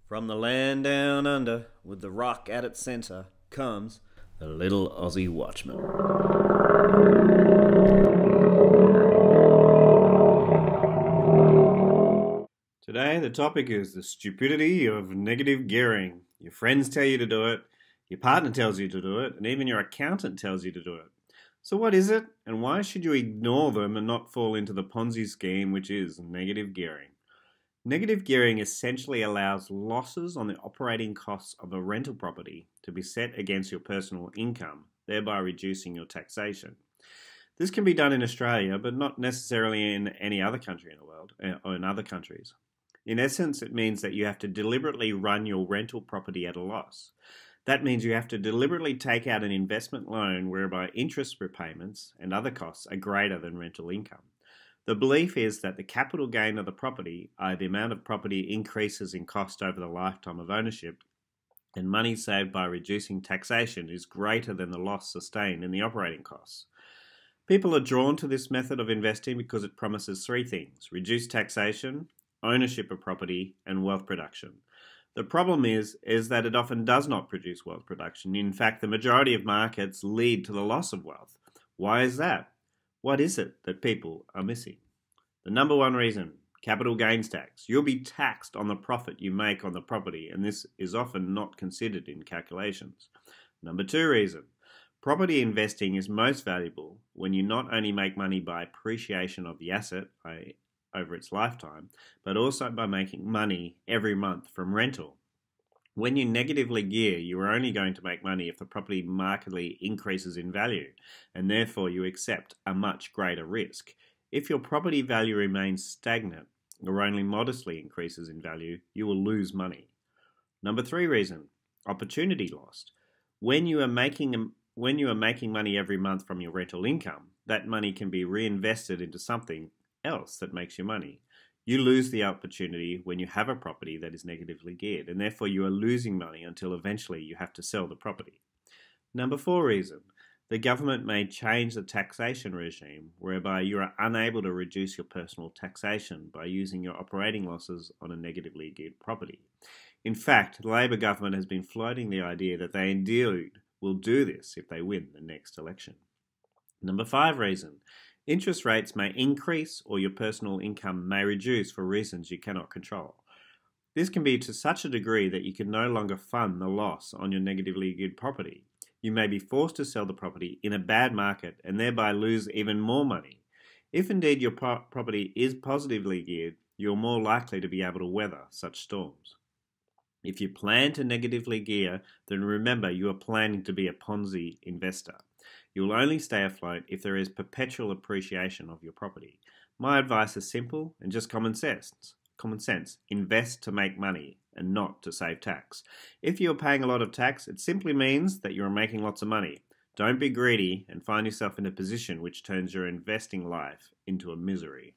From the land down under, with the rock at its centre, comes the little Aussie watchman. Today, the topic is the stupidity of negative gearing. Your friends tell you to do it, your partner tells you to do it, and even your accountant tells you to do it. So what is it, and why should you ignore them and not fall into the Ponzi scheme, which is negative gearing? Negative gearing essentially allows losses on the operating costs of a rental property to be set against your personal income, thereby reducing your taxation. This can be done in Australia, but not necessarily in any other country in the world, or in other countries. In essence, it means that you have to deliberately run your rental property at a loss. That means you have to deliberately take out an investment loan whereby interest repayments and other costs are greater than rental income. The belief is that the capital gain of the property, i.e. the amount of property increases in cost over the lifetime of ownership, and money saved by reducing taxation is greater than the loss sustained in the operating costs. People are drawn to this method of investing because it promises three things: reduced taxation, ownership of property, and wealth production. The problem is that it often does not produce wealth production. In fact, the majority of markets lead to the loss of wealth. Why is that? What is it that people are missing? The number one reason: capital gains tax. You'll be taxed on the profit you make on the property, and this is often not considered in calculations. Number two reason: property investing is most valuable when you not only make money by appreciation of the asset over its lifetime, but also by making money every month from rental. When you negatively gear, you are only going to make money if the property markedly increases in value, and therefore you accept a much greater risk. If your property value remains stagnant or only modestly increases in value, you will lose money. Number three reason: opportunity lost. When you are making money every month from your rental income, that money can be reinvested into something else that makes you money. You lose the opportunity when you have a property that is negatively geared, and therefore you are losing money until eventually you have to sell the property. Number four reason: the government may change the taxation regime whereby you are unable to reduce your personal taxation by using your operating losses on a negatively geared property. In fact, the Labor government has been floating the idea that they indeed will do this if they win the next election. Number five reason: interest rates may increase or your personal income may reduce for reasons you cannot control. This can be to such a degree that you can no longer fund the loss on your negatively geared property. You may be forced to sell the property in a bad market and thereby lose even more money. If indeed your property is positively geared, you're more likely to be able to weather such storms. If you plan to negatively gear, then remember you are planning to be a Ponzi investor. You will only stay afloat if there is perpetual appreciation of your property. My advice is simple and just common sense. Invest to make money and not to save tax. If you're paying a lot of tax, it simply means that you're making lots of money. Don't be greedy and find yourself in a position which turns your investing life into a misery.